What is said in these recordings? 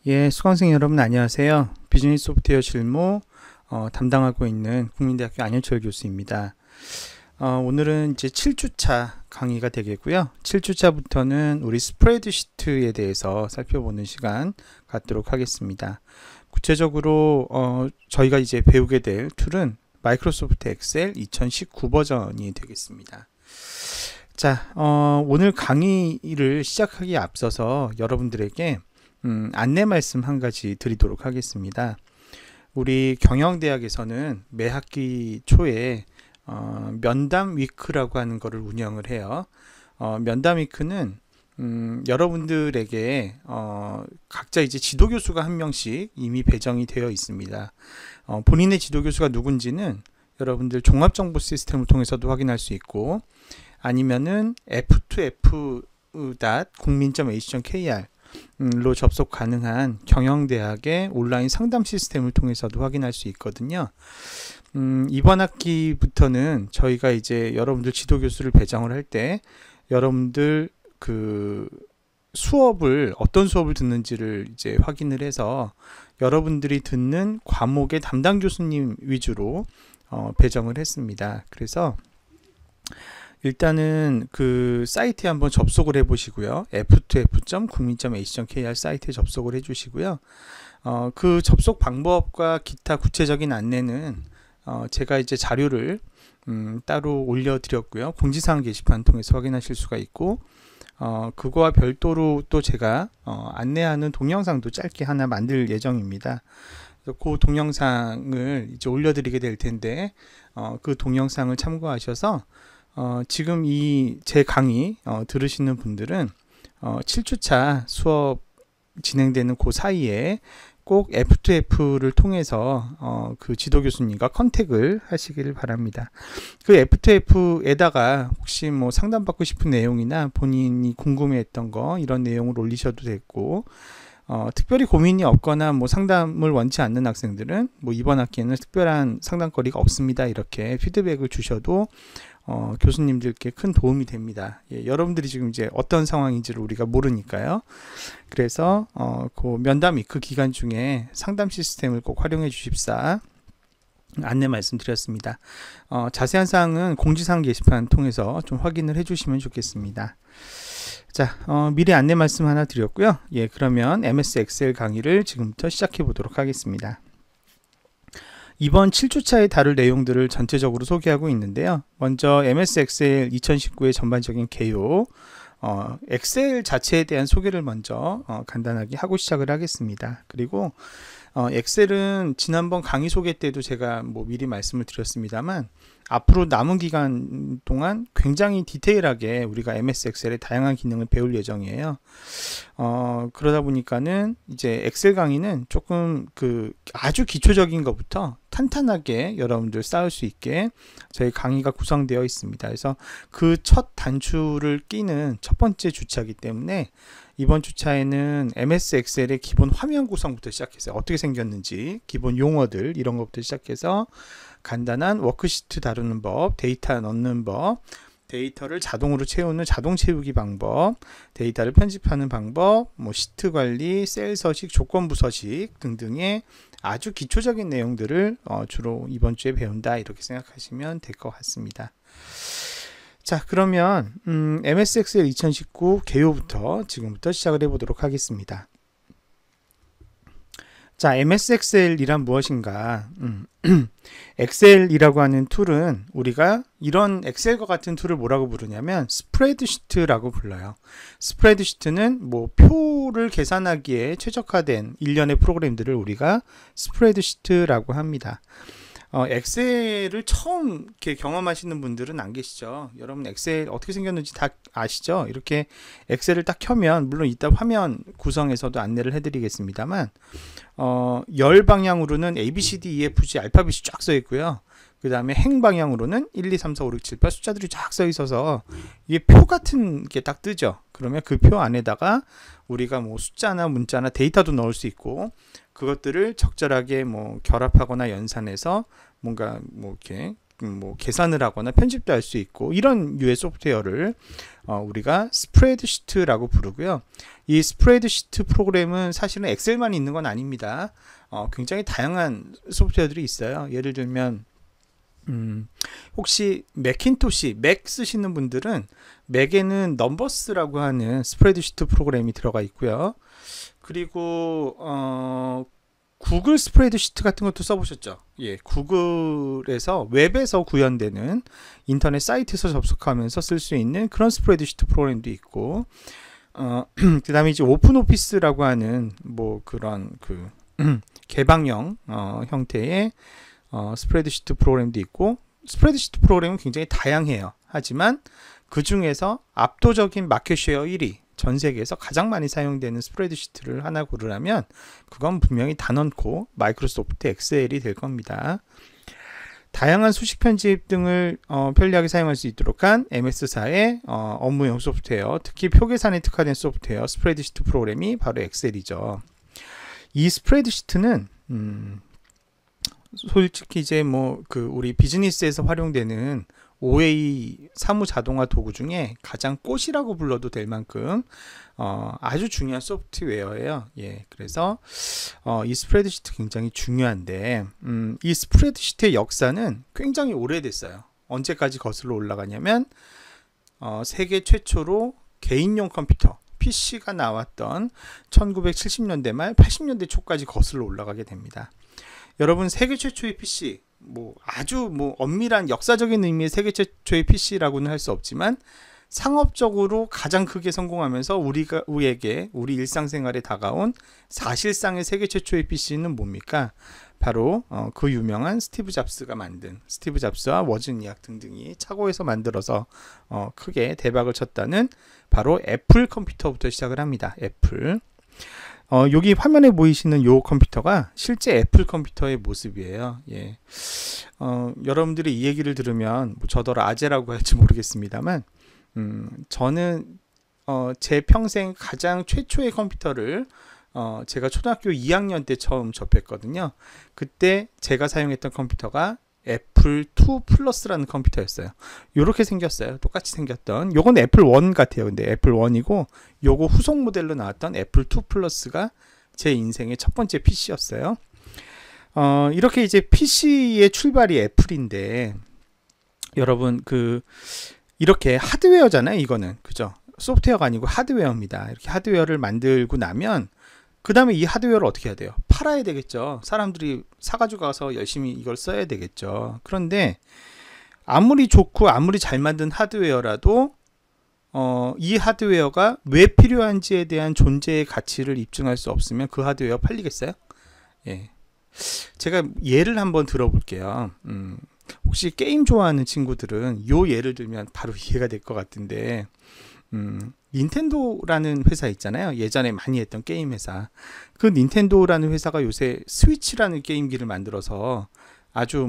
예, 수강생 여러분 안녕하세요. 비즈니스 소프트웨어 실무 담당하고 있는 국민대학교 안현철 교수입니다. 오늘은 이제 7주차 강의가 되겠고요. 7주차부터는 우리 스프레드시트에 대해서 살펴보는 시간 갖도록 하겠습니다. 구체적으로 저희가 이제 배우게 될 툴은 마이크로소프트 엑셀 2019 버전이 되겠습니다. 자, 오늘 강의를 시작하기에 앞서서 여러분들에게 안내 말씀 한 가지 드리도록 하겠습니다. 우리 경영대학에서는 매 학기 초에 면담 위크라고 하는 것을 운영을 해요. 면담 위크는 여러분들에게 각자 이제 지도교수가 한 명씩 이미 배정이 되어 있습니다. 본인의 지도교수가 누군지는 여러분들 종합정보 시스템을 통해서도 확인할 수 있고, 아니면은 f2f.국민.ac.kr 로 접속 가능한 경영대학의 온라인 상담 시스템을 통해서도 확인할 수 있거든요. 이번 학기부터는 저희가 이제 여러분들 지도교수를 배정을 할 때 여러분들 그 수업을 어떤 수업을 듣는지를 이제 확인을 해서 여러분들이 듣는 과목의 담당 교수님 위주로 배정을 했습니다. 그래서 일단은 그 사이트에 한번 접속을 해 보시고요. f2f.국민.ac.kr 사이트에 접속을 해 주시고요. 그 접속 방법과 기타 구체적인 안내는 제가 이제 자료를 따로 올려 드렸고요. 공지사항 게시판 통해서 확인하실 수가 있고, 그거와 별도로 또 제가 안내하는 동영상도 짧게 하나 만들 예정입니다. 그 동영상을 이제 올려 드리게 될 텐데, 그 동영상을 참고하셔서 지금 이 제 강의 들으시는 분들은 7주차 수업 진행되는 그 사이에 꼭 F2F를 통해서 그 지도교수님과 컨택을 하시길 바랍니다. 그 F2F에다가 혹시 뭐 상담받고 싶은 내용이나 본인이 궁금해했던 거 이런 내용을 올리셔도 됐고, 특별히 고민이 없거나 뭐 상담을 원치 않는 학생들은 뭐 이번 학기에는 특별한 상담거리가 없습니다, 이렇게 피드백을 주셔도 교수님들께 큰 도움이 됩니다. 예, 여러분들이 지금 이제 어떤 상황인지를 우리가 모르니까요. 그래서 그 면담 위크 기간 중에 상담 시스템을 꼭 활용해 주십사 안내 말씀드렸습니다. 자세한 사항은 공지사항 게시판 통해서 좀 확인을 해 주시면 좋겠습니다. 자, 미리 안내 말씀 하나 드렸고요. 예, 그러면 MS 엑셀 강의를 지금부터 시작해 보도록 하겠습니다. 이번 7주차에 다룰 내용들을 전체적으로 소개하고 있는데요. 먼저 MS 엑셀 2019의 전반적인 개요, 엑셀 자체에 대한 소개를 먼저 간단하게 하고 시작을 하겠습니다. 그리고 엑셀은 지난번 강의 소개 때도 제가 뭐 미리 말씀을 드렸습니다만, 앞으로 남은 기간 동안 굉장히 디테일하게 우리가 MS 엑셀의 다양한 기능을 배울 예정이에요. 그러다 보니까는 이제 엑셀 강의는 조금 그 아주 기초적인 것부터 탄탄하게 여러분들 쌓을 수 있게 저희 강의가 구성되어 있습니다. 그래서 그 첫 단추를 끼는 첫 번째 주차이기 때문에 이번 주차에는 MS 엑셀의 기본 화면 구성부터 시작해서 어떻게 생겼는지, 기본 용어들 이런 것부터 시작해서 간단한 워크시트 다루는 법, 데이터 넣는 법, 데이터를 자동으로 채우는 자동 채우기 방법, 데이터를 편집하는 방법, 뭐 시트 관리, 셀 서식, 조건부 서식 등등의 아주 기초적인 내용들을 주로 이번 주에 배운다, 이렇게 생각하시면 될 것 같습니다. 자, 그러면 MS 엑셀 2019 개요부터 지금부터 시작을 해보도록 하겠습니다. 자, MS 엑셀이란 무엇인가? 엑셀이라고 하는 툴은 우리가 이런 엑셀과 같은 툴을 뭐라고 부르냐면 스프레드시트라고 불러요. 스프레드시트는 뭐 표를 계산하기에 최적화된 일련의 프로그램들을 우리가 스프레드시트라고 합니다. 엑셀을 처음 이렇게 경험하시는 분들은 안 계시죠? 여러분 엑셀 어떻게 생겼는지 다 아시죠? 이렇게 엑셀을 딱 켜면, 물론 이따 화면 구성에서도 안내를 해드리겠습니다만, 열 방향으로는 A, B, C, D, E, F, G, 알파벳이 쫙 써 있고요. 그 다음에 행 방향으로는 1, 2, 3, 4, 5, 6, 7, 8 숫자들이 쫙 써 있어서 이게 표 같은 게 딱 뜨죠. 그러면 그 표 안에다가 우리가 뭐 숫자나 문자나 데이터도 넣을 수 있고, 그것들을 적절하게 뭐 결합하거나 연산해서 뭔가 뭐 이렇게 뭐 계산을 하거나 편집도 할 수 있고 이런 유의 소프트웨어를 우리가 스프레드시트라고 부르고요. 이 스프레드시트 프로그램은 사실은 엑셀만 있는 건 아닙니다. 굉장히 다양한 소프트웨어들이 있어요. 예를 들면 혹시 맥킨토시, 맥 쓰시는 분들은 맥에는 넘버스라고 하는 스프레드시트 프로그램이 들어가 있고요. 그리고 구글 스프레드시트 같은 것도 써보셨죠? 예, 구글에서 웹에서 구현되는 인터넷 사이트에서 접속하면서 쓸 수 있는 그런 스프레드시트 프로그램도 있고, 그 다음에 이제 오픈 오피스라고 하는 뭐 그런 그 개방형 형태의 스프레드시트 프로그램도 있고, 스프레드시트 프로그램은 굉장히 다양해요. 하지만 그 중에서 압도적인 마켓쉐어 1위, 전 세계에서 가장 많이 사용되는 스프레드시트를 하나 고르라면 그건 분명히 단언코 마이크로소프트 엑셀이 될 겁니다. 다양한 수식 편집 등을 편리하게 사용할 수 있도록 한 MS사의 업무용 소프트웨어, 특히 표계산에 특화된 소프트웨어 스프레드시트 프로그램이 바로 엑셀이죠. 이 스프레드시트는 솔직히 이제 뭐 그 우리 비즈니스에서 활용되는 OA 사무 자동화 도구 중에 가장 꽃이라고 불러도 될 만큼 아주 중요한 소프트웨어예요. 예, 그래서 이 스프레드시트 굉장히 중요한데 이 스프레드시트의 역사는 굉장히 오래됐어요. 언제까지 거슬러 올라가냐면 세계 최초로 개인용 컴퓨터 PC가 나왔던 1970년대 말 80년대 초까지 거슬러 올라가게 됩니다. 여러분, 세계 최초의 PC, 뭐 아주 뭐 엄밀한 역사적인 의미의 세계 최초의 PC라고는 할 수 없지만 상업적으로 가장 크게 성공하면서 우리에게 우리 일상생활에 다가온 사실상의 세계 최초의 PC는 뭡니까? 바로 그 유명한 스티브 잡스가 만든, 스티브 잡스와 워즈니악 등등이 착오해서 만들어서 크게 대박을 쳤다는 바로 애플 컴퓨터부터 시작을 합니다. 애플. 여기 화면에 보이시는 요 컴퓨터가 실제 애플 컴퓨터의 모습이에요. 예. 여러분들이 이 얘기를 들으면 뭐 저더러 아재라고 할지 모르겠습니다만, 저는 제 평생 가장 최초의 컴퓨터를 제가 초등학교 2학년 때 처음 접했거든요. 그때 제가 사용했던 컴퓨터가 애플 2 플러스라는 컴퓨터였어요. 요렇게 생겼어요. 똑같이 생겼던. 요건 애플 1 같아요. 근데 애플 1이고 요거 후속 모델로 나왔던 애플 2 플러스가 제 인생의 첫 번째 PC였어요. 이렇게 이제 PC의 출발이 애플인데, 여러분 이렇게 하드웨어잖아요. 이거는 그죠? 소프트웨어가 아니고 하드웨어입니다. 이렇게 하드웨어를 만들고 나면 그 다음에 이 하드웨어를 어떻게 해야 돼요? 팔아야 되겠죠. 사람들이 사가지고 가서 열심히 이걸 써야 되겠죠. 그런데 아무리 좋고 아무리 잘 만든 하드웨어라도 이 하드웨어가 왜 필요한지에 대한 존재의 가치를 입증할 수 없으면 그 하드웨어 팔리겠어요? 예. 제가 예를 한번 들어볼게요. 혹시 게임 좋아하는 친구들은 요 예를 들면 바로 이해가 될 것 같은데, 닌텐도라는 회사 있잖아요. 예전에 많이 했던 게임 회사. 그 닌텐도라는 회사가 요새 스위치라는 게임기를 만들어서 아주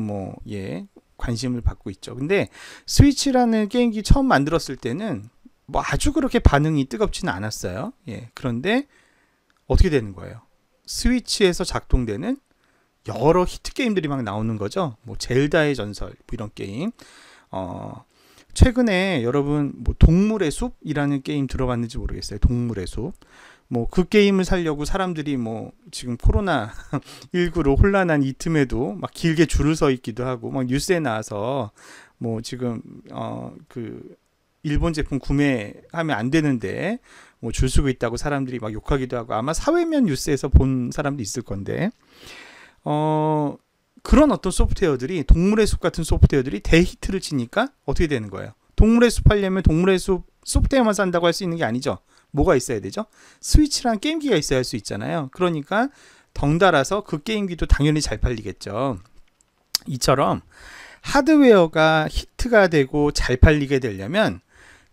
관심을 받고 있죠. 근데 스위치라는 게임기 처음 만들었을 때는 뭐 아주 그렇게 반응이 뜨겁지는 않았어요. 예. 그런데 어떻게 되는 거예요? 스위치에서 작동되는 여러 히트 게임들이 막 나오는 거죠. 뭐 젤다의 전설, 뭐 이런 게임. 최근에 여러분 뭐 동물의 숲이라는 게임 들어봤는지 모르겠어요. 동물의 숲. 뭐 그 게임을 살려고 사람들이 뭐 지금 코로나 19로 혼란한 이 틈에도 막 길게 줄을 서 있기도 하고, 막 뉴스에 나와서 뭐 지금 그 일본 제품 구매하면 안 되는데 뭐 줄 서고 있다고 사람들이 막 욕하기도 하고, 아마 사회면 뉴스에서 본 사람도 있을 건데, 그런 어떤 소프트웨어들이, 동물의 숲 같은 소프트웨어들이 대히트를 치니까 어떻게 되는 거예요? 동물의 숲 하려면 동물의 숲 소프트웨어만 산다고 할 수 있는 게 아니죠. 뭐가 있어야 되죠? 스위치라는 게임기가 있어야 할 수 있잖아요. 그러니까 덩달아서 그 게임기도 당연히 잘 팔리겠죠. 이처럼 하드웨어가 히트가 되고 잘 팔리게 되려면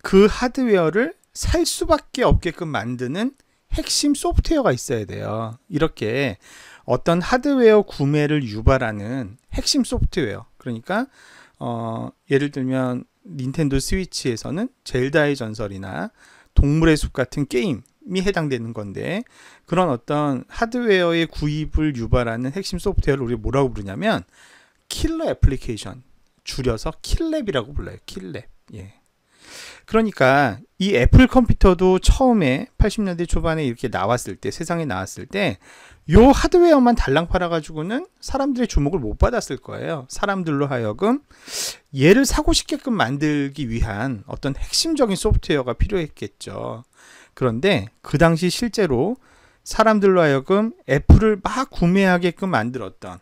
그 하드웨어를 살 수밖에 없게끔 만드는 핵심 소프트웨어가 있어야 돼요. 이렇게 어떤 하드웨어 구매를 유발하는 핵심 소프트웨어. 그러니까 예를 들면 닌텐도 스위치에서는 젤다의 전설이나 동물의 숲 같은 게임이 해당되는 건데, 그런 어떤 하드웨어의 구입을 유발하는 핵심 소프트웨어를 우리가 뭐라고 부르냐면 킬러 애플리케이션, 줄여서 킬랩이라고 불러요. 킬랩. 예. 그러니까 이 애플 컴퓨터도 처음에 80년대 초반에 이렇게 나왔을 때, 세상에 나왔을 때 요 하드웨어만 달랑 팔아가지고는 사람들의 주목을 못 받았을 거예요. 사람들로 하여금 얘를 사고 싶게끔 만들기 위한 어떤 핵심적인 소프트웨어가 필요했겠죠. 그런데 그 당시 실제로 사람들로 하여금 애플을 막 구매하게끔 만들었던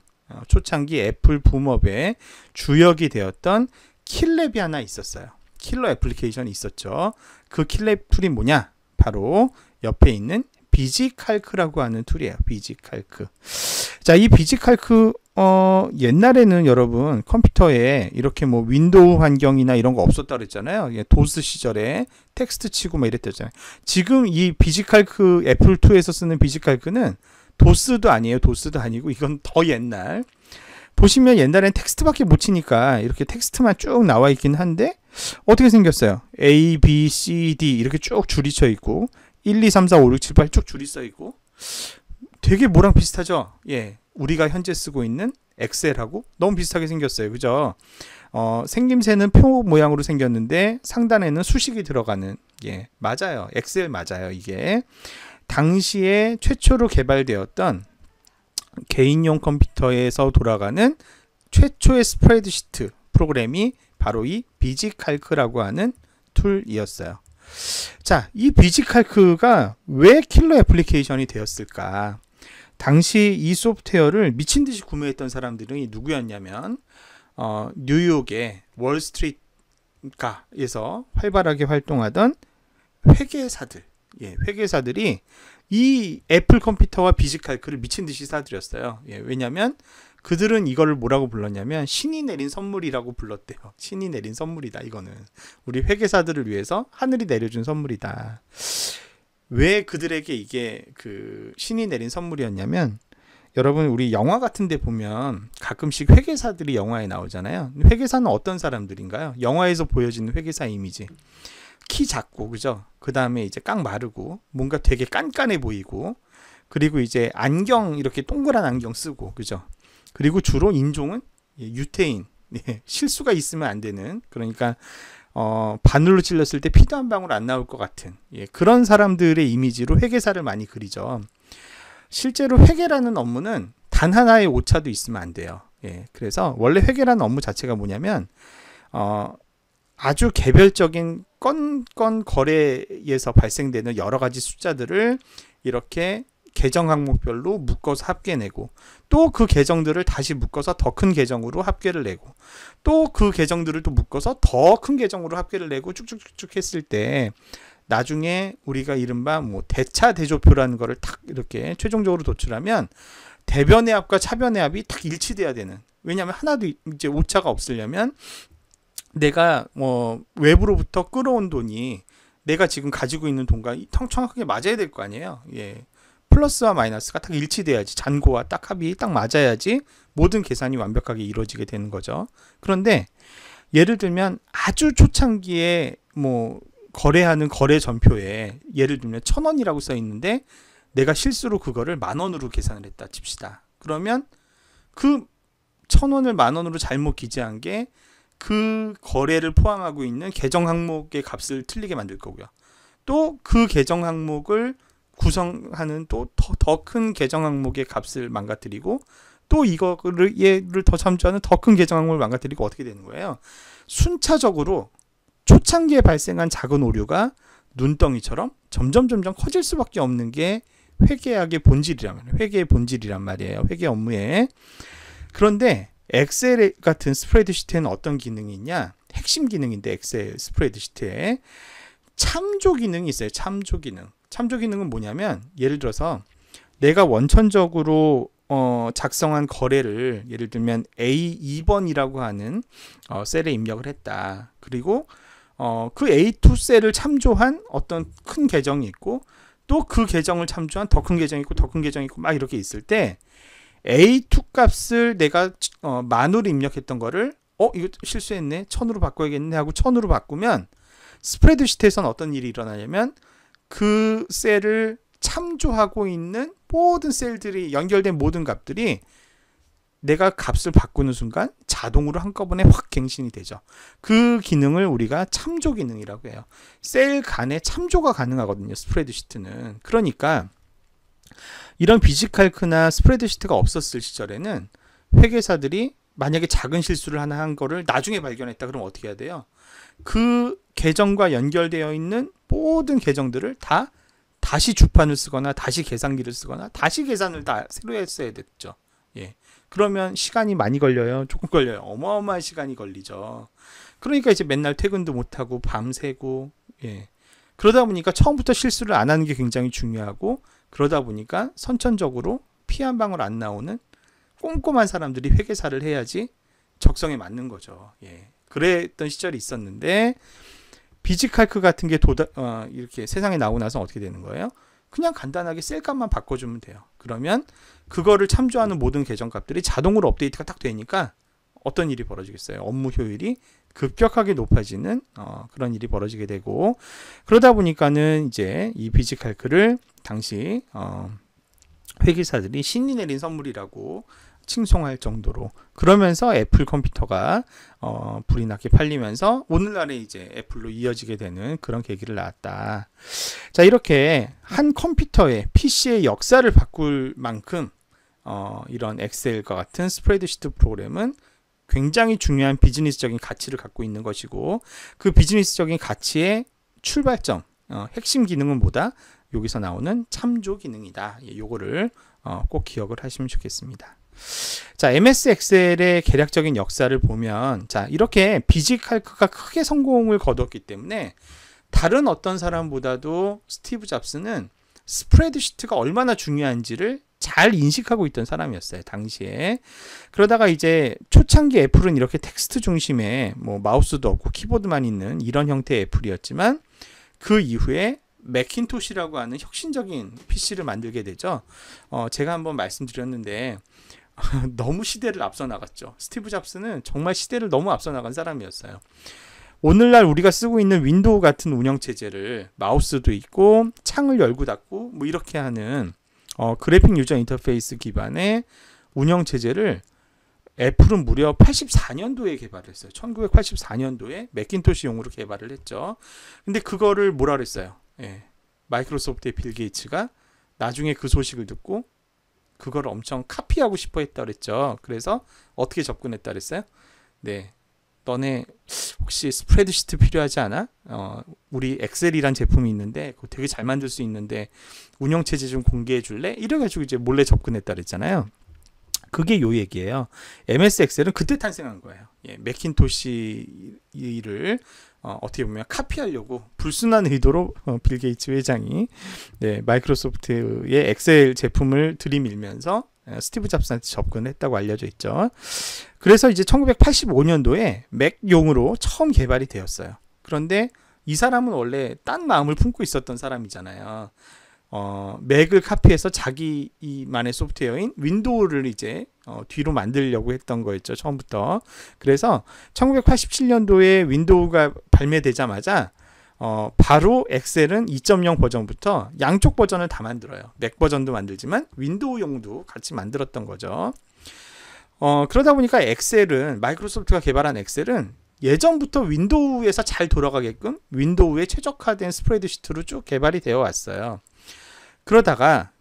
초창기 애플 붐업의 주역이 되었던 킬랩이 하나 있었어요. 킬러 애플리케이션이 있었죠. 그 킬랩 툴이 뭐냐? 바로 옆에 있는 비지칼크라고 하는 툴이에요. 비지칼크. 자, 이 비지칼크 옛날에는 여러분 컴퓨터에 이렇게 뭐 윈도우 환경이나 이런 거 없었다 그랬잖아요. 도스 시절에 텍스트 치고 막 이랬잖아요. 지금 이 비지칼크 애플2에서 쓰는 비지칼크는 도스도 아니에요. 도스도 아니고 이건 더 옛날. 보시면 옛날엔 텍스트밖에 못 치니까 이렇게 텍스트만 쭉 나와 있긴 한데 어떻게 생겼어요? A, B, C, D 이렇게 쭉 줄이 쳐 있고 1, 2, 3, 4, 5, 6, 7, 8 쭉 줄이 써 있고 되게 뭐랑 비슷하죠? 예, 우리가 현재 쓰고 있는 엑셀하고 너무 비슷하게 생겼어요. 그죠? 생김새는 표 모양으로 생겼는데 상단에는 수식이 들어가는, 예, 맞아요. 엑셀 맞아요. 이게 당시에 최초로 개발되었던 개인용 컴퓨터에서 돌아가는 최초의 스프레드시트 프로그램이 바로 이 비지칼크라고 하는 툴이었어요. 자, 이 비지칼크가 왜 킬러 애플리케이션이 되었을까? 당시 이 소프트웨어를 미친 듯이 구매했던 사람들이 누구였냐면 뉴욕의 월스트리트가에서 활발하게 활동하던 회계사들, 예, 회계사들이 이 애플 컴퓨터와 비지칼크를 미친 듯이 사들였어요. 예, 왜냐하면 그들은 이거를 뭐라고 불렀냐면 신이 내린 선물이라고 불렀대요. 신이 내린 선물이다. 이거는 우리 회계사들을 위해서 하늘이 내려준 선물이다. 왜 그들에게 이게 그 신이 내린 선물이었냐면, 여러분 우리 영화 같은 데 보면 가끔씩 회계사들이 영화에 나오잖아요. 회계사는 어떤 사람들인가요? 영화에서 보여지는 회계사 이미지, 키 작고, 그죠? 그 다음에 이제 깡 마르고 뭔가 되게 깐깐해 보이고, 그리고 이제 안경, 이렇게 동그란 안경 쓰고, 그죠? 그리고 주로 인종은 유태인, 예, 실수가 있으면 안 되는, 그러니까 바늘로 찔렀을 때 피도 한 방울 안 나올 것 같은, 예, 그런 사람들의 이미지로 회계사를 많이 그리죠. 실제로 회계라는 업무는 단 하나의 오차도 있으면 안 돼요. 예, 그래서 원래 회계라는 업무 자체가 뭐냐면 아주 개별적인 건 거래에서 발생되는 여러 가지 숫자들을 이렇게 계정 항목별로 묶어서 합계내고, 또 그 계정들을 다시 묶어서 더 큰 계정으로 합계를 내고, 또 그 계정들을 또 묶어서 더 큰 계정으로 합계를 내고 쭉쭉쭉 했을 때 나중에 우리가 이른바 뭐 대차 대조표라는 거를 탁 이렇게 최종적으로 도출하면 대변의 합과 차변의 합이 탁 일치돼야 되는, 왜냐하면 하나도 이제 오차가 없으려면 내가 뭐 외부로부터 끌어온 돈이 내가 지금 가지고 있는 돈과 정확하게 맞아야 될 거 아니에요. 예. 플러스와 마이너스가 딱 일치돼야지, 잔고와 딱 합이 딱 맞아야지 모든 계산이 완벽하게 이루어지게 되는 거죠. 그런데 예를 들면 아주 초창기에 뭐 거래하는 거래 전표에 예를 들면 1,000원이라고 써 있는데 내가 실수로 그거를 10,000원으로 계산을 했다 칩시다. 그러면 그 1,000원을 10,000원으로 잘못 기재한 게 그 거래를 포함하고 있는 계정 항목의 값을 틀리게 만들 거고요. 또 그 계정 항목을 구성하는 또 더 큰 계정 항목의 값을 망가뜨리고, 또 이거를 얘를 더 참조하는 더 큰 계정 항목을 망가뜨리고, 어떻게 되는 거예요? 순차적으로 초창기에 발생한 작은 오류가 눈덩이처럼 점점 커질 수밖에 없는 게 회계의 본질이란 말이에요. 회계 업무에. 그런데 엑셀 같은 스프레드시트에는 어떤 기능이 있냐? 핵심 기능인데 엑셀 스프레드시트에 참조 기능이 있어요. 참조 기능. 참조 기능은 뭐냐면, 예를 들어서 내가 원천적으로 작성한 거래를 예를 들면 A2번이라고 하는 셀에 입력을 했다. 그리고 그 A2 셀을 참조한 어떤 큰 계정이 있고, 또 그 계정을 참조한 더 큰 계정이 있고, 더 큰 계정이 있고, 막 이렇게 있을 때 A2 값을 내가 10,000으로 입력했던 거를 이거 실수했네, 1,000으로 바꿔야겠네 하고 1,000으로 바꾸면 스프레드시트에서는 어떤 일이 일어나냐면, 그 셀을 참조하고 있는 모든 셀들이, 연결된 모든 값들이 내가 값을 바꾸는 순간 자동으로 한꺼번에 확 갱신이 되죠. 그 기능을 우리가 참조 기능이라고 해요. 셀 간에 참조가 가능하거든요. 스프레드시트는. 그러니까 이런 비지칼크나 스프레드시트가 없었을 시절에는 회계사들이 만약에 작은 실수를 하나 한 거를 나중에 발견했다 그러면 어떻게 해야 돼요? 그 계정과 연결되어 있는 모든 계정들을 다시 주판을 쓰거나 다시 계산기를 쓰거나 다시 계산을 다 새로 했어야 됐죠. 예. 그러면 시간이 많이 걸려요? 조금 걸려요? 어마어마한 시간이 걸리죠. 그러니까 이제 맨날 퇴근도 못하고 밤새고, 예. 그러다 보니까 처음부터 실수를 안 하는 게 굉장히 중요하고, 그러다 보니까 선천적으로 피 한 방울 안 나오는 꼼꼼한 사람들이 회계사를 해야지 적성에 맞는 거죠. 예. 그랬던 시절이 있었는데, 비지칼크 같은 게 이렇게 세상에 나오고 나서 어떻게 되는 거예요? 그냥 간단하게 셀값만 바꿔주면 돼요. 그러면 그거를 참조하는 모든 계정값들이 자동으로 업데이트가 딱 되니까 어떤 일이 벌어지겠어요? 업무 효율이 급격하게 높아지는 그런 일이 벌어지게 되고, 그러다 보니까는 이제 이 비지칼크를 당시 회계사들이 신이 내린 선물이라고 칭송할 정도로, 그러면서 애플 컴퓨터가 불이 나게 팔리면서 오늘날에 이제 애플로 이어지게 되는 그런 계기를 낳았다. 자, 이렇게 한 컴퓨터의 PC의 역사를 바꿀 만큼 이런 엑셀과 같은 스프레드시트 프로그램은 굉장히 중요한 비즈니스적인 가치를 갖고 있는 것이고, 그 비즈니스적인 가치의 출발점, 핵심 기능은 뭐다? 여기서 나오는 참조 기능이다. 요거를 꼭 기억을 하시면 좋겠습니다. 자, MS 엑셀의 개략적인 역사를 보면, 자, 이렇게 비지칼크가 크게 성공을 거뒀기 때문에 다른 어떤 사람보다도 스티브 잡스는 스프레드시트가 얼마나 중요한지를 잘 인식하고 있던 사람이었어요, 당시에. 그러다가 이제 초창기 애플은 이렇게 텍스트 중심의 뭐 마우스도 없고 키보드만 있는 이런 형태의 애플이었지만, 그 이후에 매킨토시라고 하는 혁신적인 PC를 만들게 되죠. 제가 한번 말씀드렸는데 너무 시대를 앞서 나갔죠. 스티브 잡스는 정말 시대를 너무 앞서 나간 사람이었어요. 오늘날 우리가 쓰고 있는 윈도우 같은 운영체제를, 마우스도 있고 창을 열고 닫고 뭐 이렇게 하는 그래픽 유저 인터페이스 기반의 운영체제를 애플은 무려 84년도에 개발을 했어요. 1984년도에 매킨토시용으로 개발을 했죠. 근데 그거를 뭐라 그랬어요? 예, 마이크로소프트의 빌 게이츠가 나중에 그 소식을 듣고 그걸 엄청 카피하고 싶어 했다 그랬죠. 그래서 어떻게 접근했다 그랬어요? 네, 너네 혹시 스프레드시트 필요하지 않아? 우리 엑셀이란 제품이 있는데 그거 되게 잘 만들 수 있는데 운영체제 좀 공개해 줄래? 이래가지고 이제 몰래 접근했다 그랬잖아요. 그게 요 얘기예요. MS 엑셀은 그때 탄생한 거예요. 예, 매킨토시를 어떻게 보면 카피하려고 불순한 의도로 빌 게이츠 회장이 마이크로소프트의 엑셀 제품을 들이밀면서 스티브 잡스한테 접근했다고 알려져 있죠. 그래서 이제 1985년도에 맥용으로 처음 개발이 되었어요. 그런데 이 사람은 원래 딴 마음을 품고 있었던 사람이잖아요. 맥을 카피해서 자기만의 소프트웨어인 윈도우를 이제 뒤로 만들려고 했던 거였죠, 처음부터. 그래서 1987년도에 윈도우가 발매되자마자 바로 엑셀은 2.0 버전부터 양쪽 버전을 다 만들어요. 맥 버전도 만들지만 윈도우용도 같이 만들었던 거죠. 그러다 보니까 엑셀은, 마이크로소프트가 개발한 엑셀은 예전부터 윈도우에서 잘 돌아가게끔 윈도우에 최적화된 스프레드시트로 쭉 개발이 되어 왔어요. 그러다가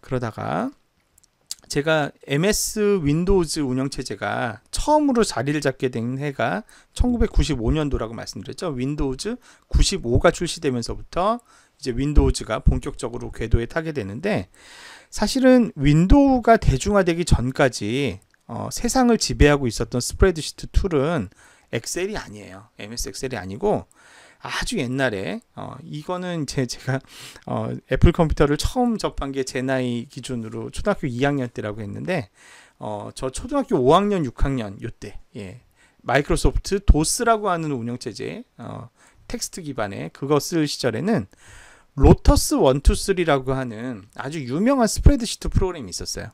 제가 MS 윈도우즈 운영체제가 처음으로 자리를 잡게 된 해가 1995년도라고 말씀드렸죠. 윈도우즈 95가 출시되면서부터 이제 윈도우즈가 본격적으로 궤도에 타게 되는데, 사실은 윈도우가 대중화되기 전까지 세상을 지배하고 있었던 스프레드시트 툴은 엑셀이 아니에요. MS 엑셀이 아니고 아주 옛날에 이거는 제가 애플 컴퓨터를 처음 접한 게 제 나이 기준으로 초등학교 2학년 때라고 했는데, 저 초등학교 5학년 6학년 요때, 예, 마이크로소프트 도스라고 하는 운영체제, 텍스트 기반의 그거 쓸 시절에는 로터스 1, 2, 3라고 하는 아주 유명한 스프레드시트 프로그램이 있었어요.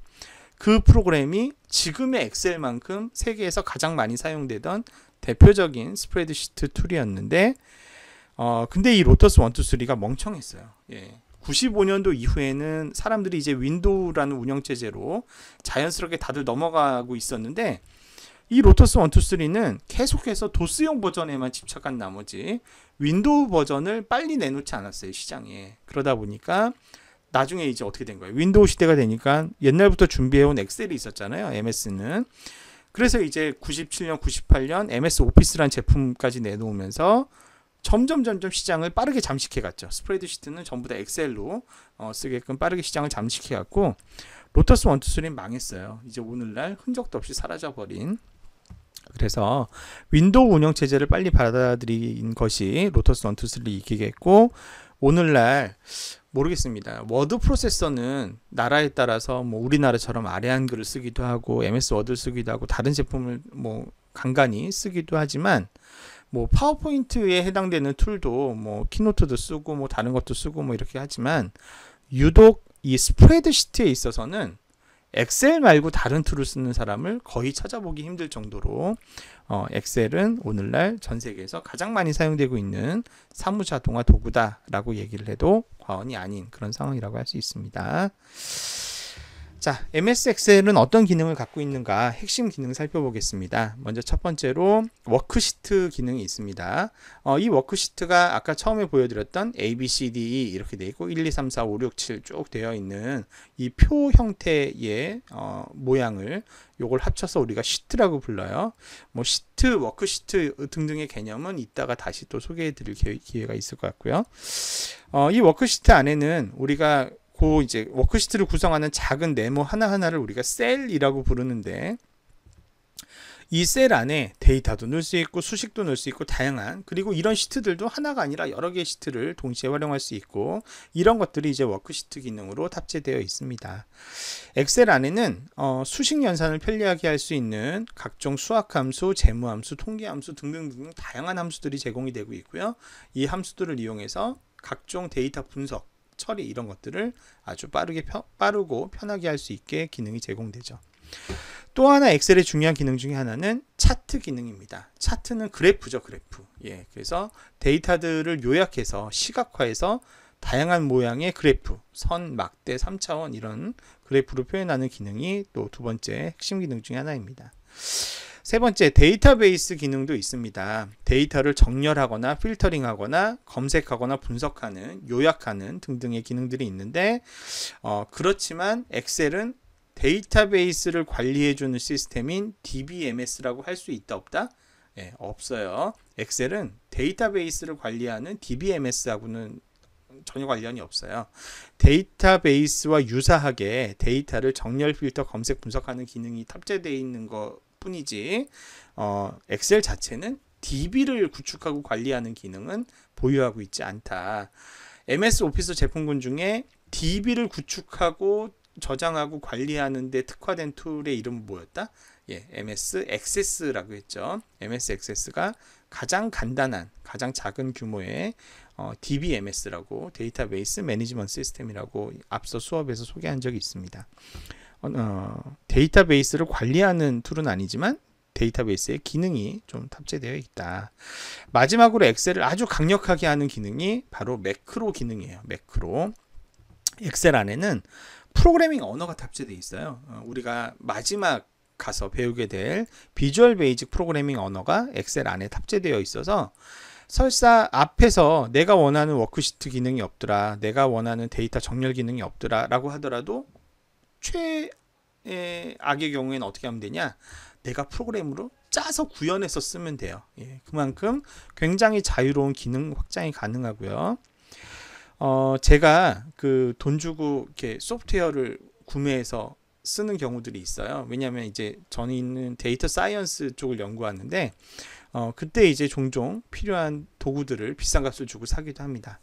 그 프로그램이 지금의 엑셀만큼 세계에서 가장 많이 사용되던 대표적인 스프레드시트 툴이었는데, 근데 이 로터스 1, 2, 3가 멍청했어요. 예. 95년도 이후에는 사람들이 이제 윈도우라는 운영체제로 자연스럽게 다들 넘어가고 있었는데, 이 로터스 1, 2, 3는 계속해서 도스용 버전에만 집착한 나머지 윈도우 버전을 빨리 내놓지 않았어요, 시장에. 그러다 보니까 나중에 이제 어떻게 된 거예요? 윈도우 시대가 되니까 옛날부터 준비해온 엑셀이 있었잖아요, MS는. 그래서 이제 97년, 98년 MS 오피스라는 제품까지 내놓으면서 점점 시장을 빠르게 잠식해 갔죠. 스프레드시트는 전부 다 엑셀로 쓰게끔 빠르게 시장을 잠식해 갔고, 로터스 1, 2, 3는 망했어요. 이제 오늘날 흔적도 없이 사라져 버린. 그래서 윈도우 운영체제를 빨리 받아들인 것이 로터스 1, 2, 3 이기겠고, 오늘날 모르겠습니다. 워드 프로세서는 나라에 따라서 뭐 우리나라처럼 아래 한글을 쓰기도 하고 MS 워드를 쓰기도 하고 다른 제품을 뭐 간간히 쓰기도 하지만, 뭐 파워포인트에 해당되는 툴도 뭐 키노트도 쓰고 뭐 다른 것도 쓰고 뭐 이렇게 하지만, 유독 이 스프레드시트에 있어서는 엑셀 말고 다른 툴을 쓰는 사람을 거의 찾아보기 힘들 정도로 엑셀은 오늘날 전 세계에서 가장 많이 사용되고 있는 사무자동화 도구다라고 얘기를 해도 과언이 아닌 그런 상황이라고 할 수 있습니다. 자, MS 엑셀은 어떤 기능을 갖고 있는가, 핵심 기능 살펴보겠습니다. 먼저 첫 번째로 워크시트 기능이 있습니다. 이 워크시트가 아까 처음에 보여드렸던 A, B, C, D, E 이렇게 되어 있고 1, 2, 3, 4, 5, 6, 7 쭉 되어 있는 이 표 형태의 모양을 요걸 합쳐서 우리가 시트라고 불러요. 뭐 시트, 워크시트 등등의 개념은 이따가 다시 또 소개해 드릴 기회가 있을 것 같고요. 이 워크시트 안에는 우리가 이제 워크시트를 구성하는 작은 네모 하나하나를 우리가 셀이라고 부르는데, 이 셀 안에 데이터도 넣을 수 있고 수식도 넣을 수 있고 다양한, 그리고 이런 시트들도 하나가 아니라 여러 개의 시트를 동시에 활용할 수 있고, 이런 것들이 이제 워크시트 기능으로 탑재되어 있습니다. 엑셀 안에는 수식 연산을 편리하게 할 수 있는 각종 수학함수, 재무함수, 통계함수 등등 다양한 함수들이 제공이 되고 있고요. 이 함수들을 이용해서 각종 데이터 분석, 처리 이런 것들을 아주 빠르고 편하게 할 수 있게 기능이 제공되죠. 또 하나 엑셀의 중요한 기능 중에 하나는 차트 기능입니다. 차트는 그래프죠, 그래프. 예, 그래서 데이터들을 요약해서 시각화해서 다양한 모양의 그래프, 선, 막대, 3차원 이런 그래프로 표현하는 기능이 또 두 번째 핵심 기능 중에 하나입니다. 세 번째, 데이터베이스 기능도 있습니다. 데이터를 정렬하거나 필터링하거나 검색하거나 분석하는, 요약하는 등등의 기능들이 있는데, 그렇지만 엑셀은 데이터베이스를 관리해주는 시스템인 DBMS라고 할 수 있다 없다? 예, 없어요. 엑셀은 데이터베이스를 관리하는 DBMS하고는 전혀 관련이 없어요. 데이터베이스와 유사하게 데이터를 정렬, 필터, 검색, 분석하는 기능이 탑재되어 있는 것 뿐이지, 엑셀 자체는 DB를 구축하고 관리하는 기능은 보유하고 있지 않다. MS 오피스 제품군 중에 DB를 구축하고 저장하고 관리하는 데 특화된 툴의 이름은 뭐였다? 예, MS 액세스라고 했죠. MS 액세스가 가장 간단한, 가장 작은 규모의 DBMS라고, 데이터베이스 매니지먼트 시스템이라고 앞서 수업에서 소개한 적이 있습니다. 데이터베이스를 관리하는 툴은 아니지만 데이터베이스의 기능이 좀 탑재되어 있다. 마지막으로 엑셀을 아주 강력하게 하는 기능이 바로 매크로 기능이에요. 매크로. 엑셀 안에는 프로그래밍 언어가 탑재되어 있어요. 우리가 마지막 가서 배우게 될 비주얼 베이직 프로그래밍 언어가 엑셀 안에 탑재되어 있어서, 설사 앞에서 내가 원하는 워크시트 기능이 없더라, 내가 원하는 데이터 정렬 기능이 없더라 라고 하더라도 최악의 경우에는 어떻게 하면 되냐, 내가 프로그램으로 짜서 구현해서 쓰면 돼요. 예, 그만큼 굉장히 자유로운 기능 확장이 가능하고요. 제가 돈 주고 이렇게 소프트웨어를 구매해서 쓰는 경우들이 있어요. 왜냐하면 이제 저는 데이터 사이언스 쪽을 연구하는데, 그때 이제 종종 필요한 도구들을 비싼 값을 주고 사기도 합니다.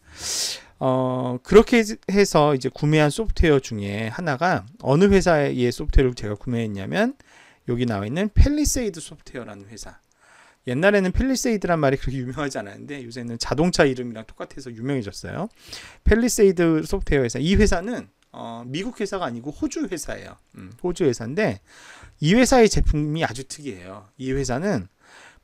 그렇게 해서 이제 구매한 소프트웨어 중에 하나가, 어느 회사의 소프트웨어를 제가 구매했냐면 여기 나와 있는 펠리세이드 소프트웨어라는 회사. 옛날에는 펠리세이드란 말이 그렇게 유명하지 않았는데 요새는 자동차 이름이랑 똑같아서 유명해졌어요. 펠리세이드 소프트웨어 회사. 이 회사는 미국 회사가 아니고 호주 회사예요. 호주 회사인데 이 회사의 제품이 아주 특이해요. 이 회사는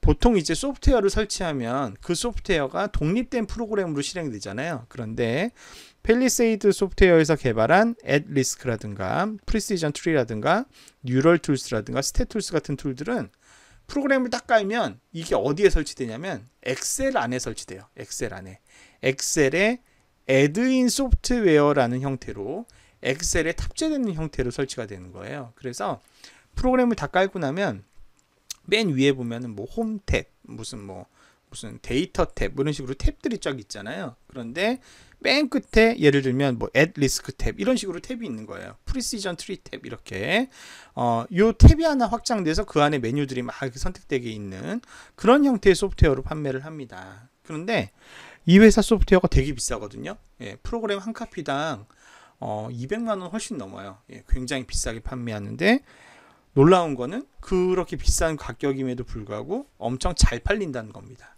보통 이제 소프트웨어를 설치하면 그 소프트웨어가 독립된 프로그램으로 실행되잖아요. 그런데 펠리세이드 소프트웨어에서 개발한 앳리스크라든가 프리시전 트리라든가 뉴럴 툴스라든가 스탯툴스 같은 툴들은 프로그램을 딱 깔면 이게 어디에 설치되냐면 엑셀 안에 설치돼요. 엑셀 안에. 엑셀에 애드인 소프트웨어라는 형태로 엑셀에 탑재되는 형태로 설치가 되는 거예요. 그래서 프로그램을 다 깔고 나면 맨 위에 보면은 뭐 홈 탭, 무슨 데이터 탭 이런 식으로 탭들이 쫙 있잖아요. 그런데 맨 끝에 예를 들면 뭐 add risk 탭 이런 식으로 탭이 있는 거예요. precision tree 탭 이렇게 요 탭이 하나 확장돼서 그 안에 메뉴들이 막 선택되게 있는 그런 형태의 소프트웨어로 판매를 합니다. 그런데 이 회사 소프트웨어가 되게 비싸거든요. 예, 프로그램 한 카피당 200만 원 훨씬 넘어요. 예, 굉장히 비싸게 판매하는데 놀라운 거는 그렇게 비싼 가격임에도 불구하고 엄청 잘 팔린다는 겁니다.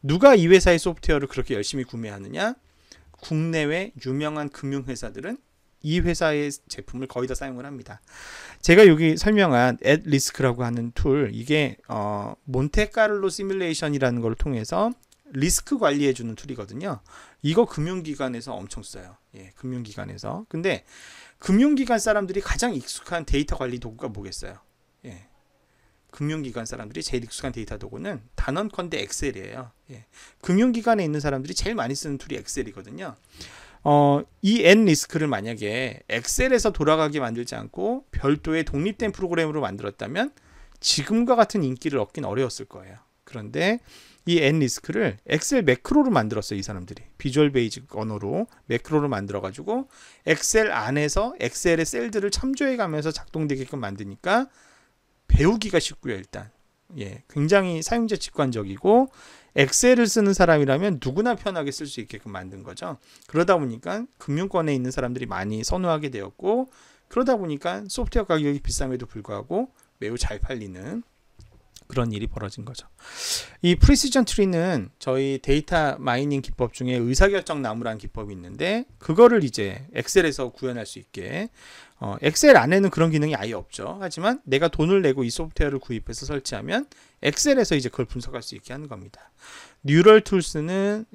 누가 이 회사의 소프트웨어를 그렇게 열심히 구매하느냐? 국내외 유명한 금융회사들은 이 회사의 제품을 거의 다 사용을 합니다. 제가 여기 설명한 앳리스크라고 하는 툴, 이게 몬테카를로 시뮬레이션이라는 걸 통해서 리스크 관리해주는 툴이거든요. 이거 금융기관에서 엄청 써요. 예, 금융기관에서. 근데 금융기관 사람들이 가장 익숙한 데이터 관리 도구가 뭐겠어요? 예, 금융기관 사람들이 제일 익숙한 데이터 도구는 단언컨대 엑셀이에요. 예, 금융기관에 있는 사람들이 제일 많이 쓰는 툴이 엑셀이거든요. 이 앳리스크를 만약에 엑셀에서 돌아가게 만들지 않고 별도의 독립된 프로그램으로 만들었다면 지금과 같은 인기를 얻긴 어려웠을 거예요. 그런데 이 앳리스크를 엑셀 매크로로 만들었어요. 이 사람들이 비주얼 베이직 언어로 매크로를 만들어 가지고 엑셀 안에서 엑셀의 셀들을 참조해 가면서 작동되게끔 만드니까 배우기가 쉽고요. 일단 예, 굉장히 사용자 직관적이고 엑셀을 쓰는 사람이라면 누구나 편하게 쓸 수 있게끔 만든 거죠. 그러다 보니까 금융권에 있는 사람들이 많이 선호하게 되었고, 그러다 보니까 소프트웨어 가격이 비쌈에도 불구하고 매우 잘 팔리는 그런 일이 벌어진 거죠. 이 프리시전 트리는 저희 데이터 마이닝 기법 중에 의사결정 나무라는 기법이 있는데, 그거를 이제 엑셀에서 구현할 수 있게, 엑셀 안에는 그런 기능이 아예 없죠. 하지만 내가 돈을 내고 이 소프트웨어를 구입해서 설치하면 엑셀에서 이제 그걸 분석할 수 있게 하는 겁니다. 뉴럴 툴스는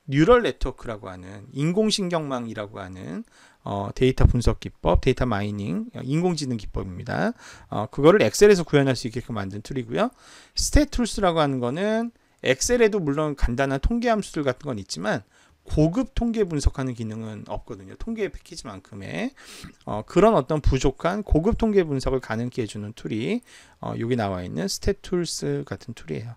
뉴럴 네트워크라고 하는 인공신경망이라고 하는 데이터 분석 기법, 데이터 마이닝, 인공지능 기법입니다. 그거를 엑셀에서 구현할 수 있게끔 만든 툴이고요. 스탯툴스라고 하는 거는 엑셀에도 물론 간단한 통계 함수들 같은 건 있지만 고급 통계 분석하는 기능은 없거든요. 통계 패키지만큼의 그런 어떤 부족한 고급 통계 분석을 가능케 해주는 툴이 여기 나와 있는 스탯툴스 같은 툴이에요.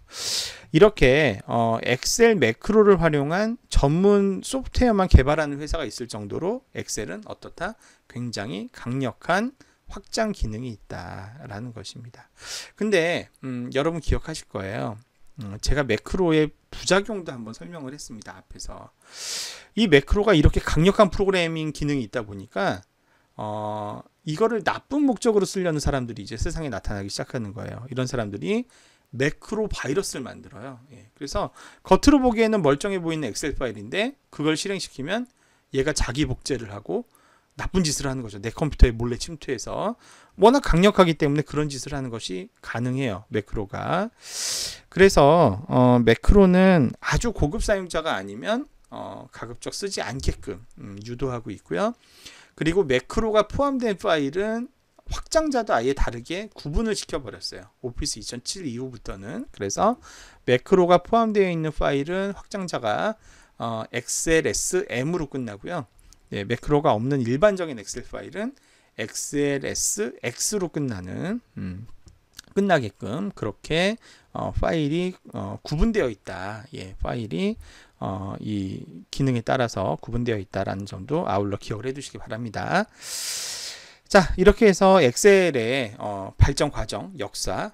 이렇게 엑셀 매크로를 활용한 전문 소프트웨어만 개발하는 회사가 있을 정도로 엑셀은 어떻다? 굉장히 강력한 확장 기능이 있다라는 것입니다. 근데 여러분 기억하실 거예요. 제가 매크로의 부작용도 한번 설명을 했습니다. 앞에서. 이 매크로가 이렇게 강력한 프로그래밍 기능이 있다 보니까 이거를 나쁜 목적으로 쓰려는 사람들이 이제 세상에 나타나기 시작하는 거예요. 이런 사람들이 매크로 바이러스를 만들어요. 예, 그래서 겉으로 보기에는 멀쩡해 보이는 엑셀 파일인데 그걸 실행시키면 얘가 자기 복제를 하고 나쁜 짓을 하는 거죠. 내 컴퓨터에 몰래 침투해서. 워낙 강력하기 때문에 그런 짓을 하는 것이 가능해요. 매크로가. 그래서 매크로는 아주 고급 사용자가 아니면 가급적 쓰지 않게끔 유도하고 있고요. 그리고 매크로가 포함된 파일은 확장자도 아예 다르게 구분을 시켜버렸어요. 오피스 2007 이후부터는. 그래서 매크로가 포함되어 있는 파일은 확장자가 XLSM으로 끝나고요. 네, 매크로가 없는 일반적인 엑셀 파일은 XLSX로 끝나게끔 그렇게 파일이 구분되어 있다. 예, 파일이 이 기능에 따라서 구분되어 있다라는 점도 아울러 기억을 해두시기 바랍니다. 자, 이렇게 해서 엑셀의 발전 과정, 역사,